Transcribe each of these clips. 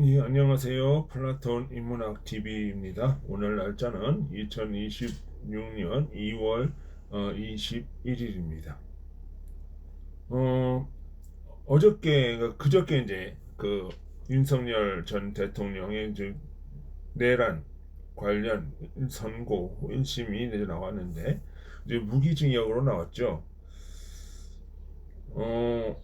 예, 안녕하세요. 플라톤 인문학 TV입니다. 오늘 날짜는 2026년 2월 21일입니다. 어, 그저께 이제 그 윤석열 전 대통령의 이제 내란 관련 선고 1심이 이제 나왔는데 이제 무기징역으로 나왔죠. 어,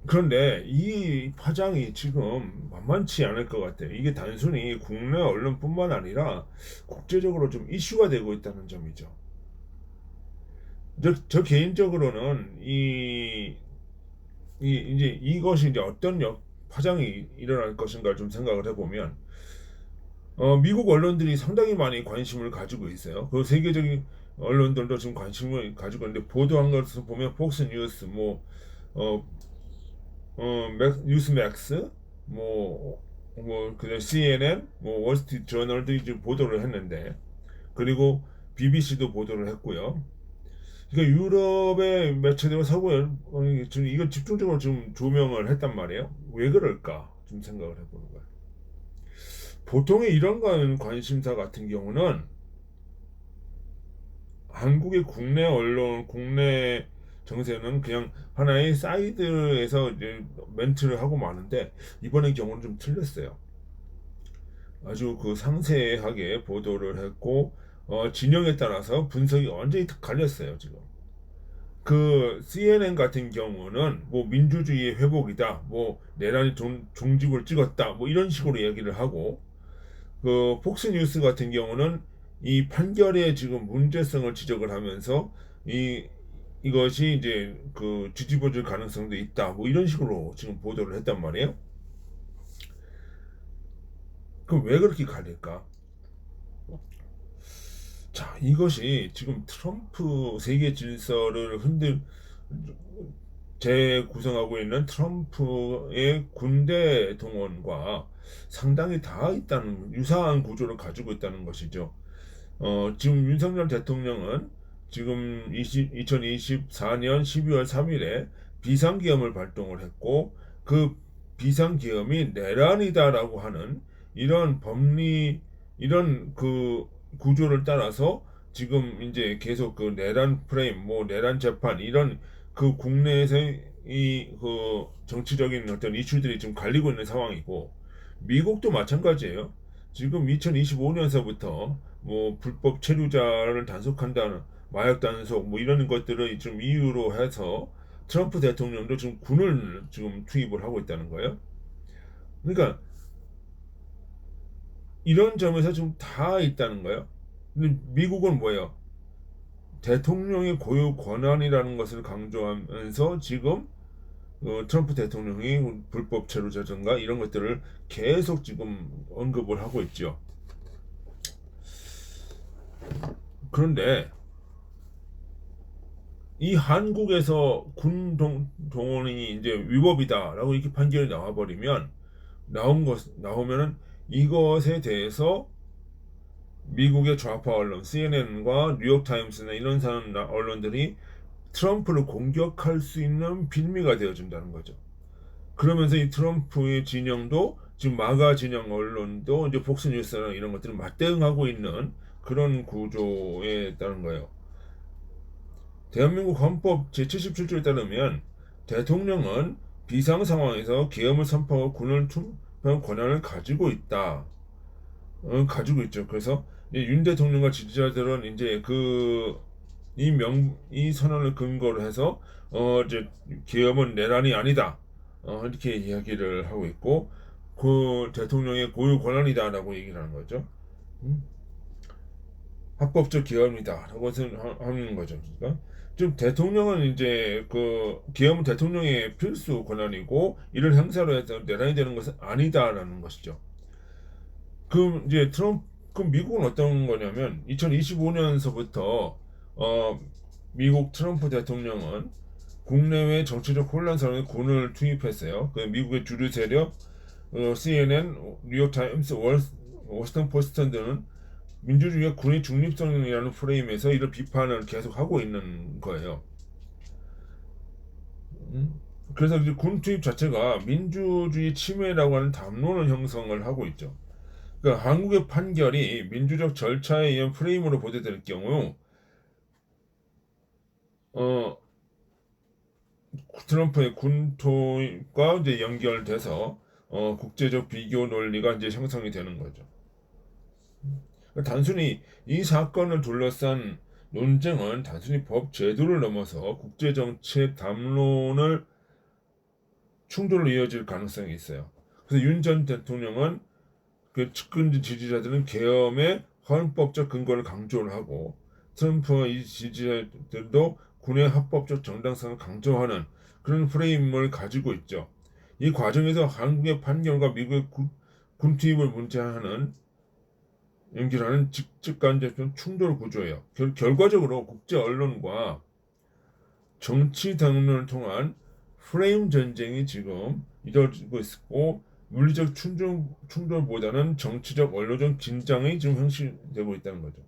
그런데 이 파장이 지금 만만치 않을 것 같아요. 이게 단순히 국내 언론뿐만 아니라 국제적으로 좀 이슈가 되고 있다는 점이죠. 저 개인적으로는 이제 이것이 이제 파장이 일어날 것인가 좀 생각을 해보면, 미국 언론들이 상당히 많이 관심을 가지고 있어요. 그 세계적인 언론들도 지금 관심을 가지고 있는데, 보도한 것을 보면 폭스 뉴스, 어, 뉴스맥스, 그다음 CNN, 월스트리트 저널도 이제 보도를 했는데, 그리고 BBC도 보도를 했고요. 그러니까 유럽의 매체들과 지금 이걸 집중적으로 좀 조명을 했단 말이에요. 왜 그럴까? 좀 생각을 해보는 거예요. 보통의 이런 관심사 같은 경우는 한국의 국내 언론, 국내 정세는 그냥 하나의 사이드에서 이제 멘트를 하고 마는데, 이번의 경우는 좀 틀렸어요. 아주 그 상세하게 보도를 했고, 진영에 따라서 분석이 완전히 갈렸어요, 지금. 그 CNN 같은 경우는 뭐 민주주의의 회복이다, 뭐 내란이 종집을 찍었다, 뭐 이런 식으로 얘기를 하고, 그 폭스뉴스 같은 경우는 이 판결의 지금 문제성을 지적을 하면서 이 이것이 이제 그 뒤집어질 가능성도 있다, 뭐 이런 식으로 지금 보도를 했단 말이에요. 그럼 왜 그렇게 갈릴까? 자, 이것이 지금 트럼프 세계 질서를 재구성하고 있는 트럼프의 군대 동원과 상당히 유사한 구조를 가지고 있다는 것이죠. 지금 윤석열 대통령은 지금 2024년 12월 3일에 비상계엄을 발동을 했고, 그 비상계엄이 내란이다라고 하는 이런 이런 그 구조를 따라서 지금 이제 계속 그 내란 프레임, 뭐 내란 재판, 이런 그 국내에서 이 그 정치적인 어떤 이슈들이 좀 갈리고 있는 상황이고, 미국도 마찬가지예요. 지금 2025년서부터 뭐 불법 체류자를 단속한다는, 마약 단속 뭐 이런 것들을 좀 이유로 해서 트럼프 대통령도 지금 군을 지금 투입을 하고 있다는 거예요. 그러니까 이런 점에서 좀 다 있다는 거예요. 근데 미국은 뭐예요? 대통령의 고유 권한이라는 것을 강조하면서 지금 트럼프 대통령이 불법 체류자든가 이런 것들을 계속 지금 언급을 하고 있죠. 그런데 이 한국에서 동원이 이제 위법이다라고 이렇게 판결이 나와버리면, 나오면은 이것에 대해서 미국의 좌파 언론 CNN과 뉴욕타임스나 이런 언론들이 트럼프를 공격할 수 있는 빌미가 되어준다는 거죠. 그러면서 이 트럼프의 진영도 지금 마가 진영 언론도 이제 폭스뉴스나 이런 것들을 맞대응하고 있는 그런 구조에 따른 거예요. 대한민국 헌법 제77조에 따르면 대통령은 비상 상황에서 계엄을 선포하고 군을 투입한 권한을 가지고 있다. 가지고 있죠. 그래서 윤 대통령과 지지자들은 이제 이 선언을 근거로 해서 이제 계엄은 내란이 아니다. 이렇게 이야기를 하고 있고, 그 대통령의 고유 권한이다라고 얘기를 하는 거죠. 음? 합법적 계엄이다라고 하는 거죠. 그러니까 좀 대통령은 이제 그 계엄은 대통령의 필수 권한이고, 이를 행사로 해서 내란이 되는 것은 아니다라는 것이죠. 그럼 이제 그럼 미국은 어떤 거냐면, 2025년서부터 미국 트럼프 대통령은 국내외 정치적 혼란 상황에 군을 투입했어요. 그 미국의 주류 세력, CNN, 뉴욕타임스, 워싱턴 포스트 등은 민주주의와 군의 중립성이라는 프레임에서 이런 비판을 계속 하고 있는 거예요. 음? 그래서 이제 군 투입 자체가 민주주의 침해라고 하는 담론을 형성을 하고 있죠. 그러니까 한국의 판결이 민주적 절차에 의한 프레임으로 보도될 경우 어, 트럼프의 군 투입과 이제 연결돼서 국제적 비교 논리가 이제 형성이 되는 거죠. 그러니까 단순히 이 사건을 둘러싼 논쟁은 단순히 법 제도를 넘어서 국제 정치의 담론을 충돌로 이어질 가능성이 있어요. 그래서 윤 전 대통령은 그 측근 지지자들은 계엄의 헌법적 근거를 강조를 하고 트럼프와 이 지지자들도 군의 합법적 정당성을 강조하는 그런 프레임을 가지고 있죠. 이 과정에서 한국의 판결과 미국의 군 투입을 문제하는 연결하는 직접간접적 충돌 구조예요. 결과적으로 국제 언론과 정치 당론을 통한 프레임 전쟁이 지금 이루어지고 있고 물리적 충돌보다는 정치적 언론적 긴장이 지금 형성되고 있다는 거죠.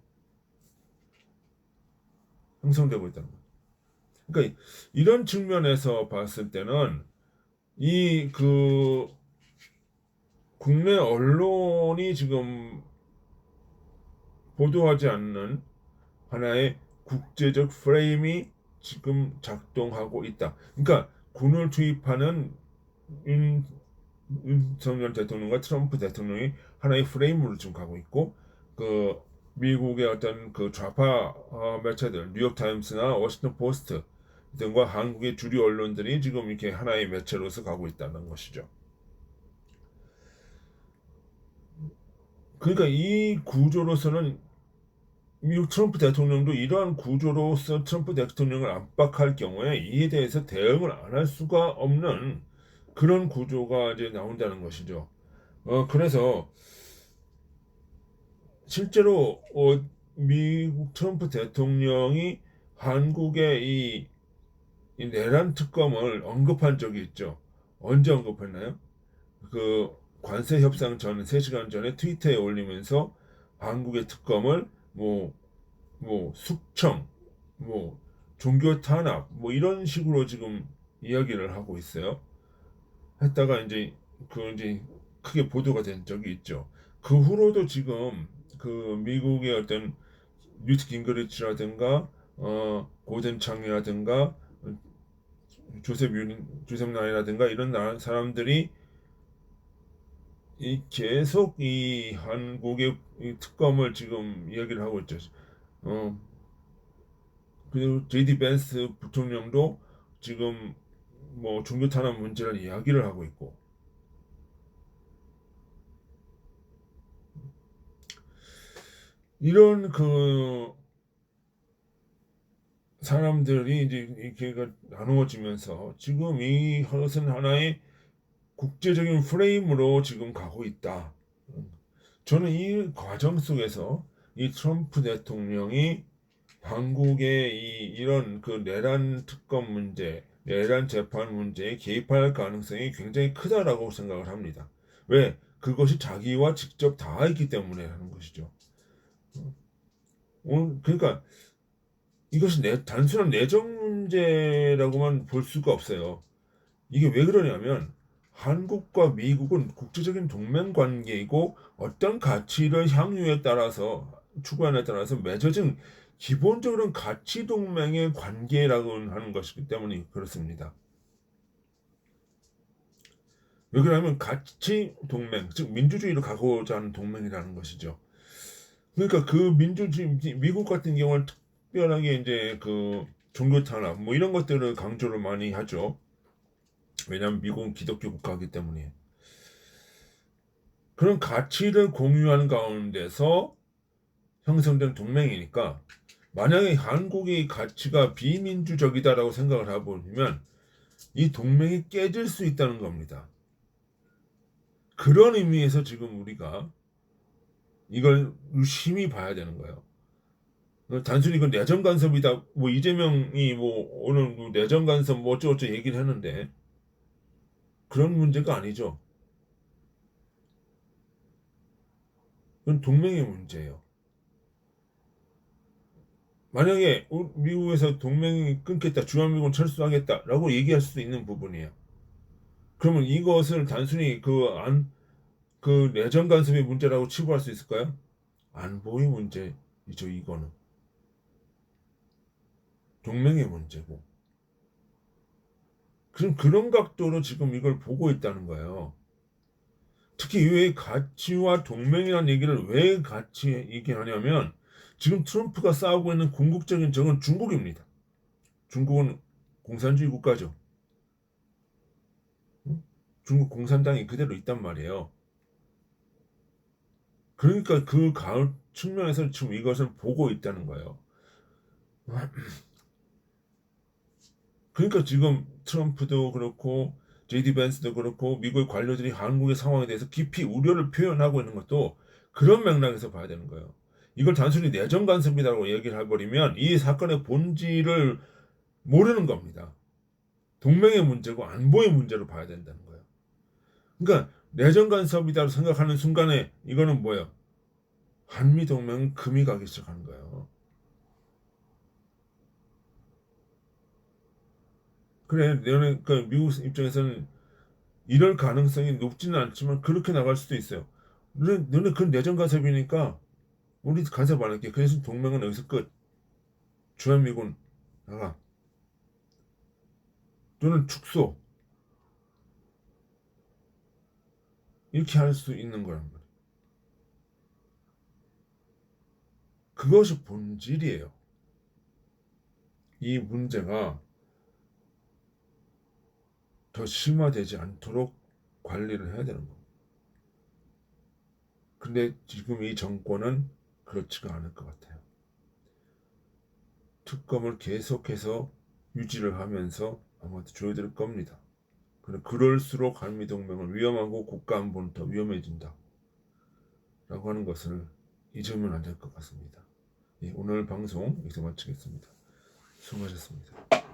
형성되고 있다는 거죠. 그러니까 이런 측면에서 봤을 때는 이 그 국내 언론이 지금 보도하지 않는 하나의 국제적 프레임이 지금 작동하고 있다. 그러니까 군을 투입하는 윤, 윤석열 대통령과 트럼프 대통령이 하나의 프레임으로 지금 가고 있고 그 미국의 어떤 그 좌파 매체들 뉴욕 타임스나 워싱턴 포스트 등과 한국의 주류 언론들이 지금 이렇게 하나의 매체로서 가고 있다는 것이죠. 그러니까 이 구조로서는 미국 트럼프 대통령도 이러한 구조로서 트럼프 대통령을 압박할 경우에 이에 대해서 대응을 안 할 수가 없는 그런 구조가 이제 나온다는 것이죠. 그래서 실제로 미국 트럼프 대통령이 한국의 이 내란 특검을 언급한 적이 있죠. 언제 언급했나요? 그 관세 협상 전 3시간 전에 트위터에 올리면서 한국의 특검을 숙청, 뭐 종교 탄압, 뭐 이런 식으로 지금 이야기를 하고 있어요. 했다가 이제 크게 보도가 된 적이 있죠. 그 후로도 지금 그 미국의 어떤 뉴트 깅그리치라든가 고든 창이라든가 조셉 나이라든가 이런 사람들이 계속 이 한국의 이 특검을 지금 이야기를 하고 있죠. 어, 그리고 제디 벤스 부통령도 지금 뭐 종교 탄압 문제를 이야기를 하고 있고 이런 그 사람들이 이제 이렇게 나누어지면서 지금 이것은 하나의 국제적인 프레임으로 지금 가고 있다. 저는 이 과정 속에서 이 트럼프 대통령이 한국의 이런 그 내란 특검 문제, 내란 재판 문제에 개입할 가능성이 굉장히 크다라고 생각을 합니다. 왜? 그것이 자기와 직접 닿아있기 때문에 하는 것이죠. 그러니까 이것이 단순한 내정 문제라고만 볼 수가 없어요. 이게 왜 그러냐면 한국과 미국은 국제적인 동맹 관계이고 어떤 가치를 향유에 따라서 추구하느냐에 따라서 맺어진 기본적으로는 가치 동맹의 관계라고 하는 것이기 때문에 그렇습니다. 왜 그러냐면 가치 동맹, 즉 민주주의로 가고자 하는 동맹이라는 것이죠. 그러니까 그 민주주의 미국 같은 경우는 특별하게 이제 그 종교 탄압 뭐 이런 것들을 강조를 많이 하죠. 왜냐하면 미국은 기독교 국가이기 때문에 그런 가치를 공유하는 가운데서 형성된 동맹이니까 만약에 한국의 가치가 비민주적이다라고 생각을 해보면 이 동맹이 깨질 수 있다는 겁니다. 그런 의미에서 지금 우리가 이걸 유심히 봐야 되는 거예요. 단순히 이건 내정 간섭이다. 뭐 이재명이 뭐 오늘 뭐 내정 간섭 뭐 어쩌고저쩌고 얘기를 했는데 그런 문제가 아니죠. 그건 동맹의 문제예요. 만약에 미국에서 동맹이 끊겠다, 주한미군 철수하겠다라고 얘기할 수도 있는 부분이에요. 그러면 이것을 단순히 그 내정 간섭의 문제라고 치부할 수 있을까요? 안보의 문제이죠, 이거는. 동맹의 문제고. 그런 각도로 지금 이걸 보고 있다는 거예요. 특히 왜 가치와 동맹이라는 얘기를 왜 같이 얘기하냐면 지금 트럼프가 싸우고 있는 궁극적인 적은 중국입니다. 중국은 공산주의 국가죠. 응? 중국 공산당이 그대로 있단 말이에요. 그러니까 그 가을 측면에서 지금 이것을 보고 있다는 거예요. 그러니까 지금 트럼프도 그렇고 제디 벤스도 그렇고 미국의 관료들이 한국의 상황에 대해서 깊이 우려를 표현하고 있는 것도 그런 맥락에서 봐야 되는 거예요. 이걸 단순히 내정 간섭이라고 얘기를 해버리면 이 사건의 본질을 모르는 겁니다. 동맹의 문제고 안보의 문제로 봐야 된다는 거예요. 그러니까 내정 간섭이다고 생각하는 순간에 이거는 뭐예요? 한미 동맹은 금이 가기 시작하는 거예요. 그래, 너네 그 미국 입장에서는 이럴 가능성이 높지는 않지만 그렇게 나갈 수도 있어요. 너네 그건 내정 간섭이니까 우리 간섭 안 할게. 그래서 동맹은 여기서 끝. 주한미군 나가. 또는 축소. 이렇게 할 수 있는 거란 말이에요. 그것이 본질이에요. 이 문제가 더 심화되지 않도록 관리를 해야 되는 겁니다. 근데 지금 이 정권은 그렇지가 않을 것 같아요. 특검을 계속해서 유지를 하면서 아마도 조여들 겁니다. 그럴수록 한미동맹은 위험하고 국가안보는 더 위험해진다. 라고 하는 것을 잊으면 안 될 것 같습니다. 예, 오늘 방송 여기서 마치겠습니다. 수고하셨습니다.